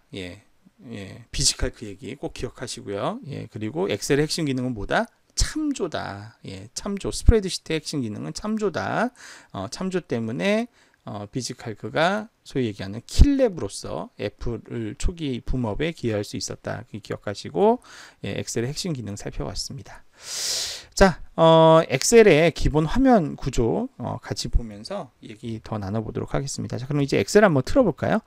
비지칼크 얘기 꼭 기억하시고요. 예, 그리고 엑셀의 핵심 기능은 뭐다? 참조다. 예, 참조. 스프레드시트의 핵심 기능은 참조다. 참조 때문에 비지칼크가 소위 얘기하는 킬랩으로서 애플을 초기 붐업에 기여할 수 있었다. 기억하시고 엑셀의 핵심 기능 살펴봤습니다. 자, 엑셀의 기본 화면 구조 같이 보면서 얘기 더 나눠보도록 하겠습니다. 자, 그럼 이제 엑셀 한번 틀어볼까요?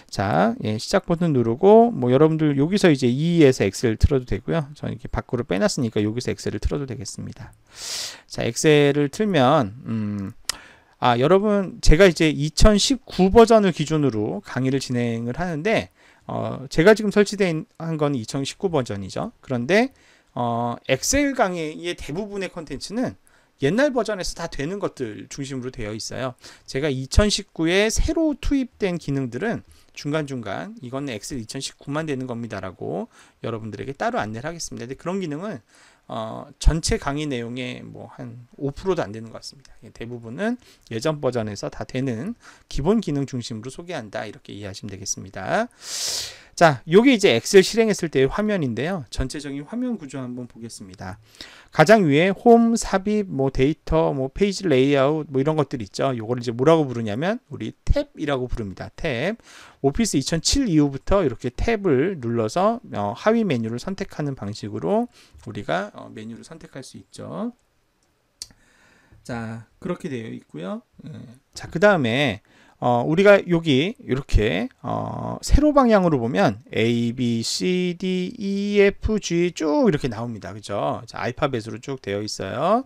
자, 예, 시작 버튼 누르고 뭐 여러분들 여기서 이제 2에서 엑셀 틀어도 되고요. 저는 이렇게 밖으로 빼놨으니까 여기서 엑셀을 틀어도 되겠습니다. 자, 엑셀을 틀면 여러분 제가 이제 2019 버전을 기준으로 강의를 진행을 하는데 제가 지금 설치된 건 2019 버전이죠. 그런데 엑셀 강의의 대부분의 컨텐츠는 옛날 버전에서 다 되는 것들 중심으로 되어 있어요. 제가 2019에 새로 투입된 기능들은 중간중간 이건 엑셀 2019만 되는 겁니다 라고 여러분들에게 따로 안내를 하겠습니다. 근데 그런 기능은 전체 강의 내용의 뭐 한 5%도 안 되는 것 같습니다. 대부분은 예전 버전에서 다 되는 기본 기능 중심으로 소개한다 이렇게 이해하시면 되겠습니다. 자, 요게 이제 엑셀 실행했을 때의 화면인데요. 전체적인 화면 구조 한번 보겠습니다. 가장 위에 홈, 삽입, 뭐 데이터, 뭐 페이지 레이아웃 뭐 이런 것들 있죠. 요걸 이제 뭐라고 부르냐면 우리 탭이라고 부릅니다. 탭. 오피스 2007 이후부터 이렇게 탭을 눌러서 하위 메뉴를 선택하는 방식으로 우리가 메뉴를 선택할 수 있죠. 자, 그렇게 되어 있고요. 자, 그 다음에 우리가 여기 이렇게 세로 방향으로 보면 A, B, C, D, E, F, G 쭉 이렇게 나옵니다. 그죠? 자, 알파벳으로 쭉 되어 있어요.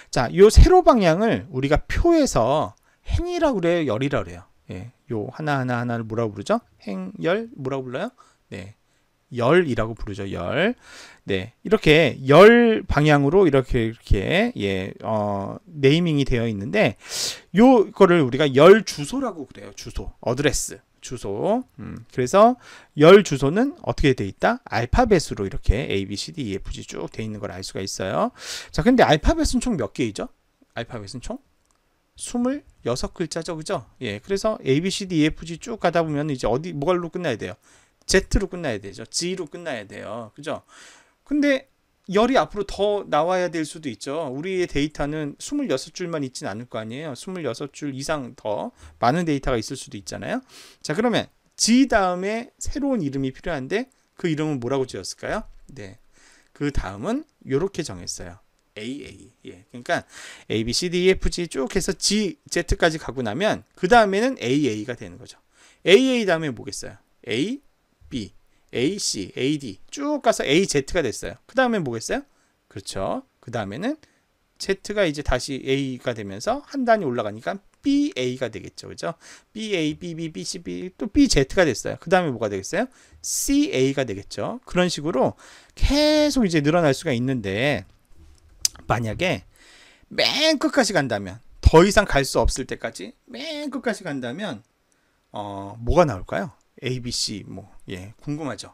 자, 요 세로 방향을 우리가 표에서 행이라고 그래요? 열이라고 그래요? 예, 요 하나를 뭐라고 부르죠? 행, 열 뭐라고 불러요? 네. 열이라고 부르죠. 열. 네. 이렇게 열 방향으로 이렇게 예, 네이밍이 되어 있는데 요거를 우리가 열 주소라고 그래요. 주소. 어드레스. 주소. 그래서 열 주소는 어떻게 돼 있다? 알파벳으로 이렇게 A, B, C, D, E, F, G 쭉 돼 있는 걸 알 수가 있어요. 자, 근데 알파벳은 총 몇 개이죠? 알파벳은 총 26글자죠. 그죠? 예. 그래서 A, B, C, D, E, F, G 쭉 가다 보면 이제 뭐로 끝나야 돼요? Z로 끝나야 되죠. G로 끝나야 돼요. 그죠? 근데 열이 앞으로 더 나와야 될 수도 있죠. 우리의 데이터는 26줄만 있진 않을 거 아니에요. 26줄 이상 더 많은 데이터가 있을 수도 있잖아요. 자, 그러면 G 다음에 새로운 이름이 필요한데 그 이름은 뭐라고 지었을까요? 네. 그 다음은 이렇게 정했어요. AA. 예. 그러니까 A, B, C, D, E, F, G 쭉 해서 G, Z까지 가고 나면 그 다음에는 AA가 되는 거죠. AA 다음에 뭐겠어요? A, B, A, C, A, D 쭉 가서 A, Z가 됐어요. 그 다음에 뭐겠어요? 그렇죠. 그 다음에는 Z가 이제 다시 A가 되면서 한 단위 올라가니까 BA가 되겠죠. 그죠? BA, BB, BC, B 또 BZ가 됐어요. 그 다음에 뭐가 되겠어요? CA가 되겠죠. 그런 식으로 계속 이제 늘어날 수가 있는데 만약에 맨 끝까지 간다면 더 이상 갈 수 없을 때까지 맨 끝까지 간다면 뭐가 나올까요? A, B, C 예, 궁금하죠.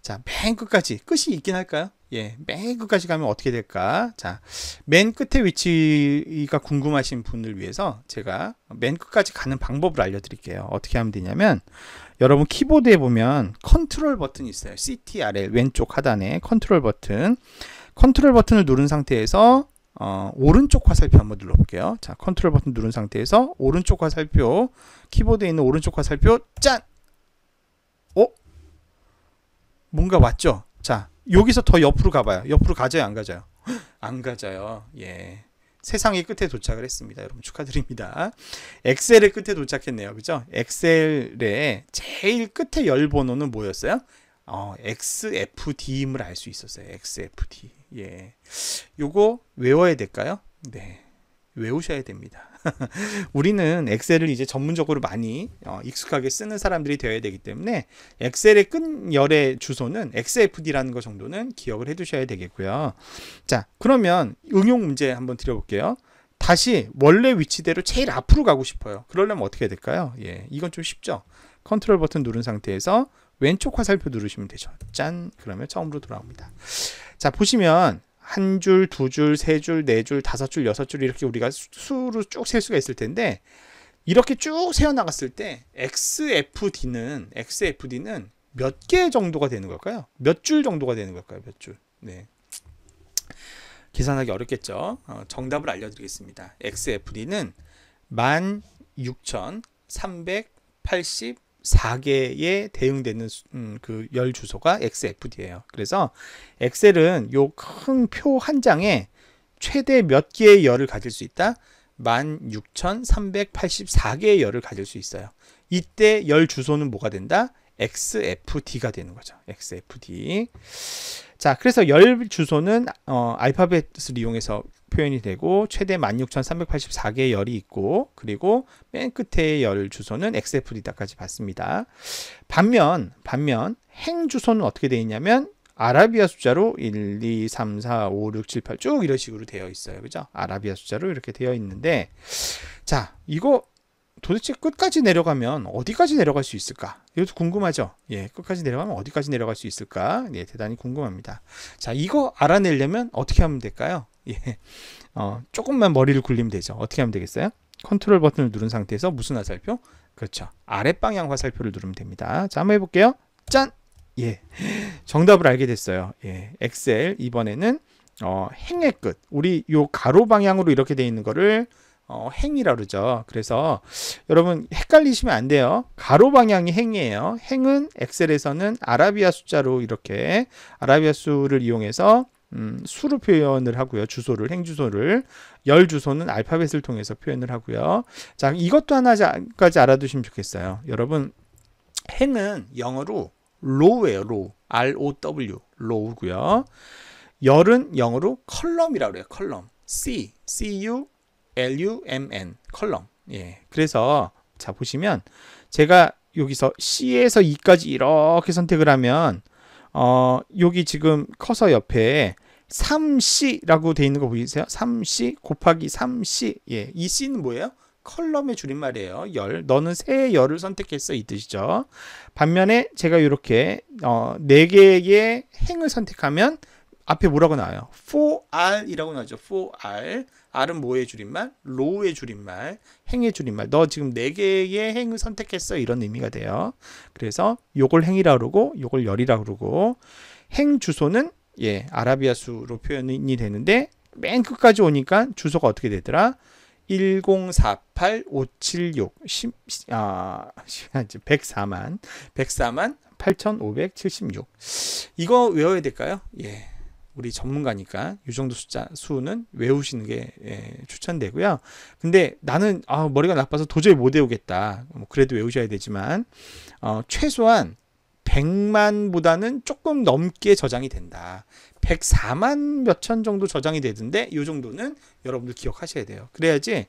자, 맨 끝까지 끝이 있긴 할까요? 예, 맨 끝까지 가면 어떻게 될까? 자, 맨 끝에 위치가 궁금하신 분을 위해서 제가 맨 끝까지 가는 방법을 알려드릴게요. 어떻게 하면 되냐면 여러분 키보드에 보면 컨트롤 버튼이 있어요. CTRL 왼쪽 하단에 컨트롤 버튼을 누른 상태에서 오른쪽 화살표 한번 눌러볼게요. 자, 컨트롤 버튼 누른 상태에서 오른쪽 화살표, 키보드에 있는 오른쪽 화살표 짠! 뭔가 왔죠? 자, 여기서 더 옆으로 가봐요. 옆으로 가져요, 안 가져요? 안 가져요. 예. 세상의 끝에 도착을 했습니다. 여러분 축하드립니다. 엑셀의 끝에 도착했네요. 그죠? 엑셀의 제일 끝에 열 번호는 뭐였어요? XFD임을 알 수 있었어요. XFD. 예. 요거 외워야 될까요? 네. 외우셔야 됩니다. 우리는 엑셀을 이제 전문적으로 많이 익숙하게 쓰는 사람들이 되어야 되기 때문에 엑셀의 끝열의 주소는 XFD라는 거 정도는 기억을 해 두셔야 되겠고요. 자, 그러면 응용 문제 한번 드려볼게요. 다시 원래 위치대로 제일 앞으로 가고 싶어요. 그러려면 어떻게 해야 될까요? 예, 이건 좀 쉽죠. 컨트롤 버튼 누른 상태에서 왼쪽 화살표 누르시면 되죠. 짠! 그러면 처음으로 돌아옵니다. 자, 보시면 한 줄, 두 줄, 세 줄, 네 줄, 다섯 줄, 여섯 줄 이렇게 우리가 수로 쭉 셀 수가 있을 텐데 이렇게 쭉 세어 나갔을 때 XFD는 몇 개 정도가 되는 걸까요? 몇 줄 정도가 되는 걸까요? 몇 줄? 네. 계산하기 어렵겠죠. 정답을 알려드리겠습니다. XFD는 16,384 4개에 대응되는 그 열 주소가 XFD예요. 그래서 엑셀은 요 큰 표 한 장에 최대 몇 개의 열을 가질 수 있다? 16,384개의 열을 가질 수 있어요. 이때 열 주소는 뭐가 된다? XFD가 되는 거죠. XFD. 자, 그래서 열 주소는 알파벳을 이용해서 표현이 되고 최대 16,384개의 열이 있고 그리고 맨 끝에 열 주소는 XFD다까지 받습니다. 반면 행 주소는 어떻게 되어 있냐면 아라비아 숫자로 1, 2, 3, 4, 5, 6, 7, 8 쭉 이런 식으로 되어 있어요. 그죠? 아라비아 숫자로 이렇게 되어 있는데 자, 이거 도대체 끝까지 내려가면 어디까지 내려갈 수 있을까? 이것도 궁금하죠? 예, 끝까지 내려가면 어디까지 내려갈 수 있을까? 예, 대단히 궁금합니다. 자, 이거 알아내려면 어떻게 하면 될까요? 예, 조금만 머리를 굴리면 되죠. 어떻게 하면 되겠어요? 컨트롤 버튼을 누른 상태에서 무슨 화살표? 그렇죠. 아랫방향 화살표를 누르면 됩니다. 자, 한번 해볼게요. 짠! 예, 정답을 알게 됐어요. 예, 엑셀 이번에는 행의 끝. 우리 요 가로 방향으로 이렇게 돼 있는 거를 행이라 그러죠. 그래서 여러분 헷갈리시면 안 돼요. 가로 방향이 행이에요. 행은 엑셀에서는 아라비아 숫자로 이렇게 아라비아 수를 이용해서 수로 표현을 하고요. 주소를, 행 주소를. 열 주소는 알파벳을 통해서 표현을 하고요. 자, 이것도 하나까지 알아두시면 좋겠어요. 여러분, 행은 영어로 row예요. row. R-O-W. row고요. 열은 영어로 컬럼이라고 그래요. 컬럼. C-U-L-U-M-N. 컬럼. 예. 그래서 자, 보시면 제가 여기서 C에서 E까지 이렇게 선택을 하면 여기 지금 커서 옆에 3C라고 되어 있는 거 보이세요? 3C 곱하기 3C. 예, 이 C는 뭐예요? 컬럼의 줄임말이에요. 열. 너는 새 열을 선택했어. 이 뜻이죠. 반면에 제가 이렇게 4개의 행을 선택하면 앞에 뭐라고 나와요? for R이라고 나오죠. for R. R은 뭐의 줄임말? row의 줄임말. 행의 줄임말. 너 지금 4개의 행을 선택했어. 이런 의미가 돼요. 그래서 요걸 행이라고 그러고 요걸 열이라고 그러고 행 주소는 예, 아라비아 수로 표현이 되는데 맨 끝까지 오니까 주소가 어떻게 되더라? 1048576 104만 8,576. 이거 외워야 될까요? 예. 우리 전문가니까 이 정도 수는 외우시는 게 추천되고요. 근데 나는 머리가 나빠서 도저히 못 외우겠다. 그래도 외우셔야 되지만 최소한 100만보다는 조금 넘게 저장이 된다. 104만 몇천 정도 저장이 되던데 이 정도는 여러분들 기억하셔야 돼요. 그래야지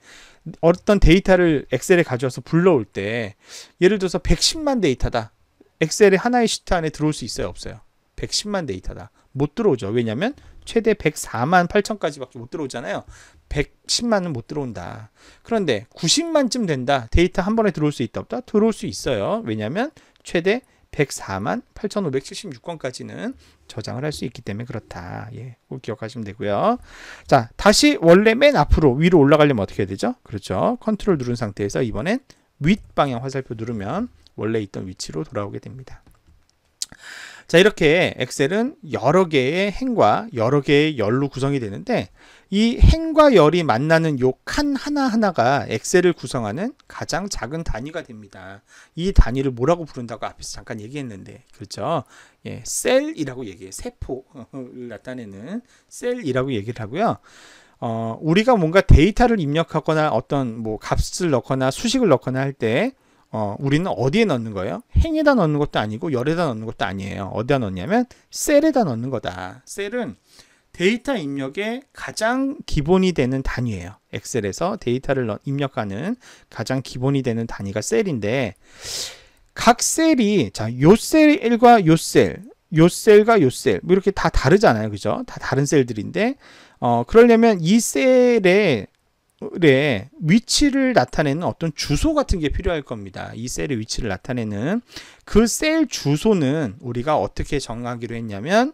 어떤 데이터를 엑셀에 가져와서 불러올 때 예를 들어서 110만 데이터다. 엑셀의 하나의 시트 안에 들어올 수 있어요? 없어요? 110만 데이터다. 못 들어오죠. 왜냐하면 최대 104만 8천까지밖에 못 들어오잖아요. 110만은 못 들어온다. 그런데 90만쯤 된다. 데이터 한 번에 들어올 수 있다 없다? 들어올 수 있어요. 왜냐하면 최대 104만 8,576건까지는 저장을 할 수 있기 때문에 그렇다. 예, 꼭 기억하시면 되고요. 자, 다시 원래 맨 앞으로 위로 올라가려면 어떻게 해야 되죠? 그렇죠. 컨트롤 누른 상태에서 이번엔 윗방향 화살표 누르면 원래 있던 위치로 돌아오게 됩니다. 자, 이렇게 엑셀은 여러 개의 행과 여러 개의 열로 구성이 되는데 이 행과 열이 만나는 요 칸 하나하나가 엑셀을 구성하는 가장 작은 단위가 됩니다. 이 단위를 뭐라고 부른다고 앞에서 잠깐 얘기했는데 그렇죠? 예, 셀이라고 얘기해요. 세포를 나타내는 셀이라고 얘기를 하고요. 우리가 뭔가 데이터를 입력하거나 어떤 뭐 값을 넣거나 수식을 넣거나 할 때 우리는 어디에 넣는 거예요? 행에다 넣는 것도 아니고 열에다 넣는 것도 아니에요. 어디다 넣냐면 셀에다 넣는 거다. 셀은 데이터 입력의 가장 기본이 되는 단위예요. 엑셀에서 데이터를 입력하는 가장 기본이 되는 단위가 셀인데 각 셀이 자, 요 셀과 요 셀, 요 셀과 요 셀 뭐 이렇게 다 다르잖아요. 그죠? 다 다른 셀들인데 그러려면 이 셀의 위치를 나타내는 어떤 주소 같은 게 필요할 겁니다. 이 셀의 위치를 나타내는 그 셀 주소는 우리가 어떻게 정하기로 했냐면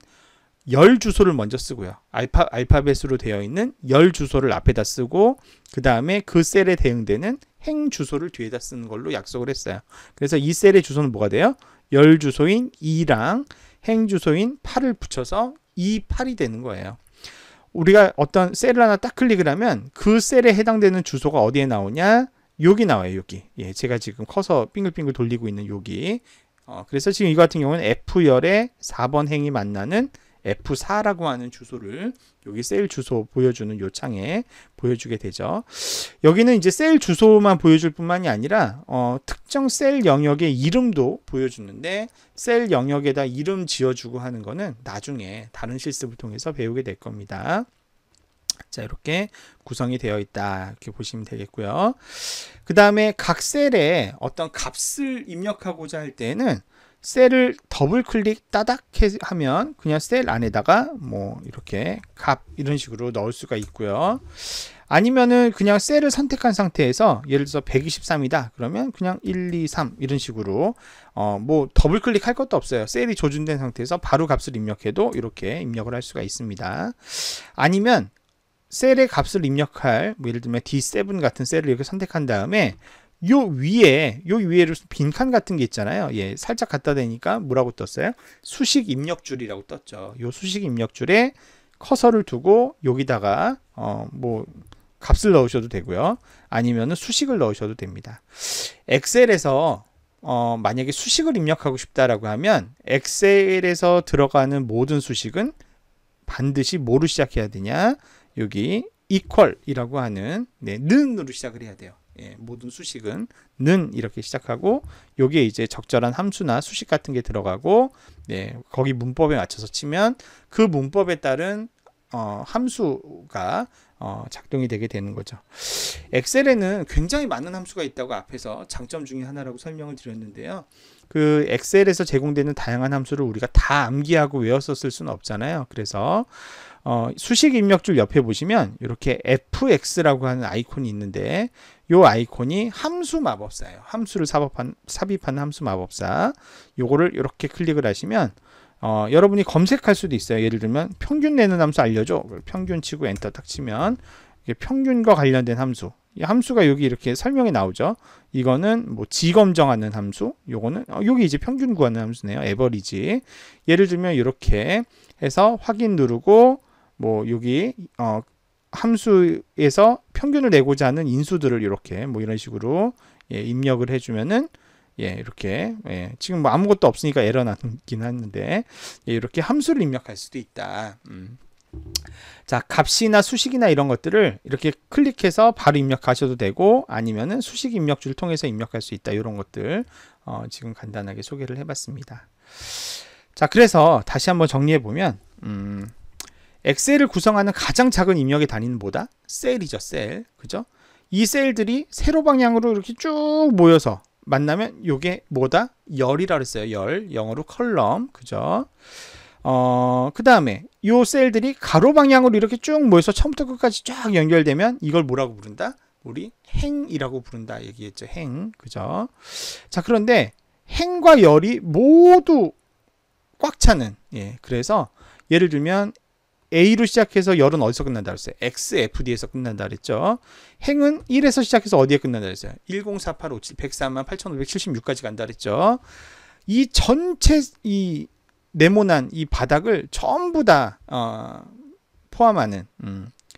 열 주소를 먼저 쓰고요. 알파벳으로 되어 있는 열 주소를 앞에다 쓰고 그 다음에 그 셀에 대응되는 행 주소를 뒤에다 쓰는 걸로 약속을 했어요. 그래서 이 셀의 주소는 뭐가 돼요? 열 주소인 2랑 행 주소인 8을 붙여서 2, 8이 되는 거예요. 우리가 어떤 셀을 하나 딱 클릭을 하면 그 셀에 해당되는 주소가 어디에 나오냐? 여기 나와요. 여기. 예, 제가 지금 커서 빙글빙글 돌리고 있는 여기. 그래서 지금 이거 같은 경우는 F열에 4번 행이 만나는 F4라고 하는 주소를 여기 셀 주소 보여주는 요 창에 보여주게 되죠. 여기는 이제 셀 주소만 보여줄 뿐만이 아니라 특정 셀 영역의 이름도 보여주는데, 셀 영역에다 이름 지어주고 하는 거는 나중에 다른 실습을 통해서 배우게 될 겁니다. 자, 이렇게 구성이 되어 있다, 이렇게 보시면 되겠고요. 그 다음에 각 셀에 어떤 값을 입력하고자 할 때는 셀을 더블 클릭 따닥 하면 그냥 셀 안에다가 뭐 이렇게 값 이런 식으로 넣을 수가 있고요. 아니면은 그냥 셀을 선택한 상태에서 예를 들어서 123이다 그러면 그냥 1, 2, 3 이런 식으로 뭐 더블 클릭할 것도 없어요. 셀이 조준된 상태에서 바로 값을 입력해도 이렇게 입력을 할 수가 있습니다. 아니면 셀의 값을 입력할, 뭐 예를 들면 D7 같은 셀을 이렇게 선택한 다음에 요 위에 빈칸 같은 게 있잖아요. 예, 살짝 갖다 대니까 뭐라고 떴어요? 수식 입력줄이라고 떴죠. 요 수식 입력줄에 커서를 두고 여기다가 뭐 값을 넣으셔도 되고요. 아니면은 수식을 넣으셔도 됩니다. 엑셀에서 만약에 수식을 입력하고 싶다라고 하면 엑셀에서 들어가는 모든 수식은 반드시 뭐로 시작해야 되냐? 여기 equal이라고 하는 는으로 시작을 해야 돼요. 예, 모든 수식은 는 이렇게 시작하고 여기에 이제 적절한 함수나 수식 같은 게 들어가고, 거기 문법에 맞춰서 치면 그 문법에 따른 함수가 작동이 되게 되는 거죠. 엑셀에는 굉장히 많은 함수가 있다고 앞에서 장점 중에 하나라고 설명을 드렸는데요. 그 엑셀에서 제공되는 다양한 함수를 우리가 다 암기하고 외웠었을 수는 없잖아요. 그래서 수식 입력줄 옆에 보시면 이렇게 fx라고 하는 아이콘이 있는데, 이 아이콘이 함수 마법사예요. 함수를 삽입한 함수 마법사. 요거를 이렇게 클릭을 하시면 여러분이 검색할 수도 있어요. 예를 들면 평균 내는 함수 알려줘. 평균 치고 엔터 딱 치면 이게 평균과 관련된 함수. 이 함수가 여기 이렇게 설명이 나오죠. 이거는 뭐 지검정하는 함수. 요거는 여기 이제 평균 구하는 함수네요. 에버리지. 예를 들면 이렇게 해서 확인 누르고 뭐 여기 함수에서 평균을 내고자 하는 인수들을 이렇게 뭐 이런 식으로 입력을 해주면은 이렇게 지금 뭐 아무것도 없으니까 에러 나긴 하는데 이렇게 함수를 입력할 수도 있다. 자, 값이나 수식이나 이런 것들을 이렇게 클릭해서 바로 입력하셔도 되고, 아니면은 수식 입력줄을 통해서 입력할 수 있다. 이런 것들 지금 간단하게 소개를 해봤습니다. 자, 그래서 다시 한번 정리해 보면 엑셀을 구성하는 가장 작은 입력의 단위는 뭐다? 셀이죠, 셀. 그죠? 이 셀들이 세로 방향으로 이렇게 쭉 모여서 만나면 요게 뭐다? 열이라 그랬어요. 열. 영어로 컬럼. 그죠? 그 다음에 요 셀들이 가로 방향으로 이렇게 쭉 모여서 처음부터 끝까지 쫙 연결되면 이걸 뭐라고 부른다? 우리 행이라고 부른다 얘기했죠. 행. 그죠? 자, 그런데 행과 열이 모두 꽉 차는, 그래서 예를 들면 A로 시작해서 열은 어디서 끝난다 그랬어요? XFD에서 끝난다 그랬죠. 행은 1에서 시작해서 어디에 끝난다 그랬어요? 104857 104만 8576까지 간다 그랬죠. 이 전체 이 네모난 이 바닥을 전부 다 포함하는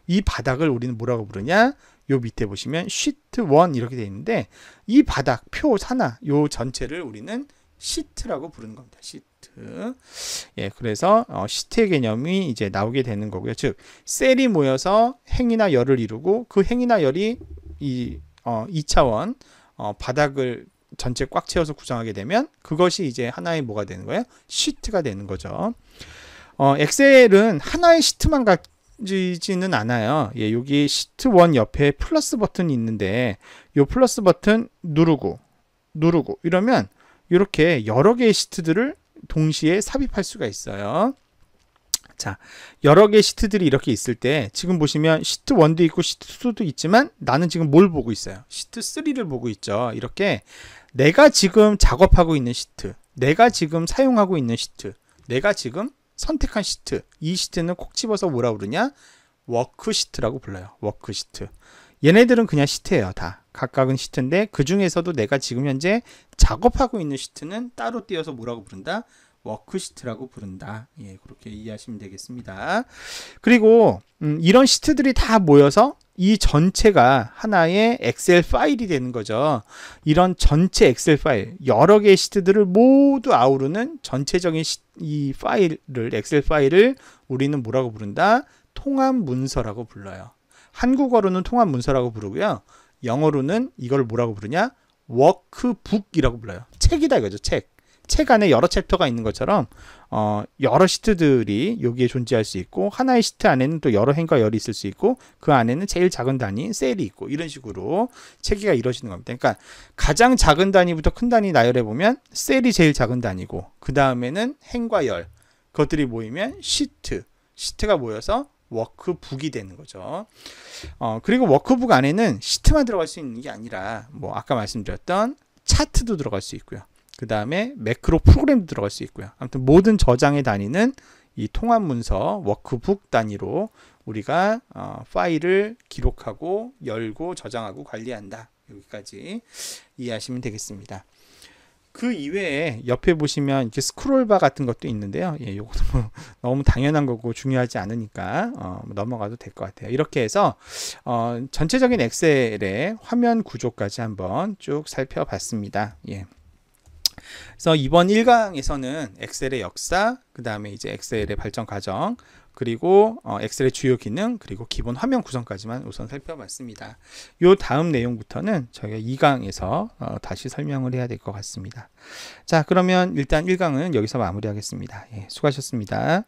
이 바닥을 우리는 뭐라고 부르냐? 요 밑에 보시면 시트 1 이렇게 되어 있는데, 이 바닥 표 하나 요 전체를 우리는 시트라고 부르는 겁니다. 시트. 그래서 시트의 개념이 이제 나오게 되는 거고요. 즉 셀이 모여서 행이나 열을 이루고 그 행이나 열이 이 2차원 바닥을 전체 꽉 채워서 구성하게 되면 그것이 이제 하나의 뭐가 되는 거예요? 시트가 되는 거죠. 엑셀은 하나의 시트만 가지지는 않아요. 여기 시트 1 옆에 플러스 버튼이 있는데 이 플러스 버튼 누르고 이러면 이렇게 여러 개의 시트들을 동시에 삽입할 수가 있어요. 자, 여러 개의 시트들이 이렇게 있을 때 지금 보시면 시트 1도 있고 시트 2도 있지만 나는 지금 뭘 보고 있어요? 시트 3를 보고 있죠. 이렇게 내가 지금 작업하고 있는 시트, 내가 지금 사용하고 있는 시트, 내가 지금 선택한 시트, 이 시트는 콕 집어서 뭐라 부르냐? 워크시트라고 불러요. 워크시트. 얘네들은 그냥 시트예요. 다 각각은 시트인데 그 중에서도 내가 지금 현재 작업하고 있는 시트는 따로 띄어서 뭐라고 부른다? 워크시트라고 부른다. 예, 그렇게 이해하시면 되겠습니다. 그리고 이런 시트들이 다 모여서 이 전체가 하나의 엑셀 파일이 되는 거죠. 이런 전체 엑셀 파일, 여러 개의 시트들을 모두 아우르는 전체적인 이 파일을, 엑셀 파일을 우리는 뭐라고 부른다? 통합 문서라고 불러요. 한국어로는 통합 문서라고 부르고요. 영어로는 이걸 뭐라고 부르냐? 워크북이라고 불러요. 책이다 이거죠. 책 안에 여러 챕터가 있는 것처럼 여러 시트들이 여기에 존재할 수 있고, 하나의 시트 안에는 또 여러 행과 열이 있을 수 있고, 그 안에는 제일 작은 단위인 셀이 있고, 이런 식으로 체계가 이루어지는 겁니다. 그러니까 가장 작은 단위부터 큰 단위 나열해 보면 셀이 제일 작은 단위고, 그 다음에는 행과 열, 그것들이 모이면 시트가 모여서 워크북이 되는 거죠. 그리고 워크북 안에는 시트만 들어갈 수 있는 게 아니라 뭐 아까 말씀드렸던 차트도 들어갈 수 있고요. 그 다음에 매크로 프로그램도 들어갈 수 있고요. 아무튼 모든 저장의 단위는 이 통합 문서 워크북 단위로 우리가 파일을 기록하고 열고 저장하고 관리한다. 여기까지 이해하시면 되겠습니다. 그 이외에 옆에 보시면 이렇게 스크롤바 같은 것도 있는데요. 예, 요것도 뭐 너무 당연한 거고 중요하지 않으니까 넘어가도 될 것 같아요. 이렇게 해서 전체적인 엑셀의 화면 구조까지 한번 쭉 살펴봤습니다. 예. 그래서 이번 1강에서는 엑셀의 역사, 그 다음에 이제 엑셀의 발전 과정, 그리고 엑셀의 주요 기능, 그리고 기본 화면 구성까지만 우선 살펴봤습니다. 요 다음 내용부터는 저희가 2강에서 다시 설명을 해야 될 것 같습니다. 자, 그러면 일단 1강은 여기서 마무리하겠습니다. 예, 수고하셨습니다.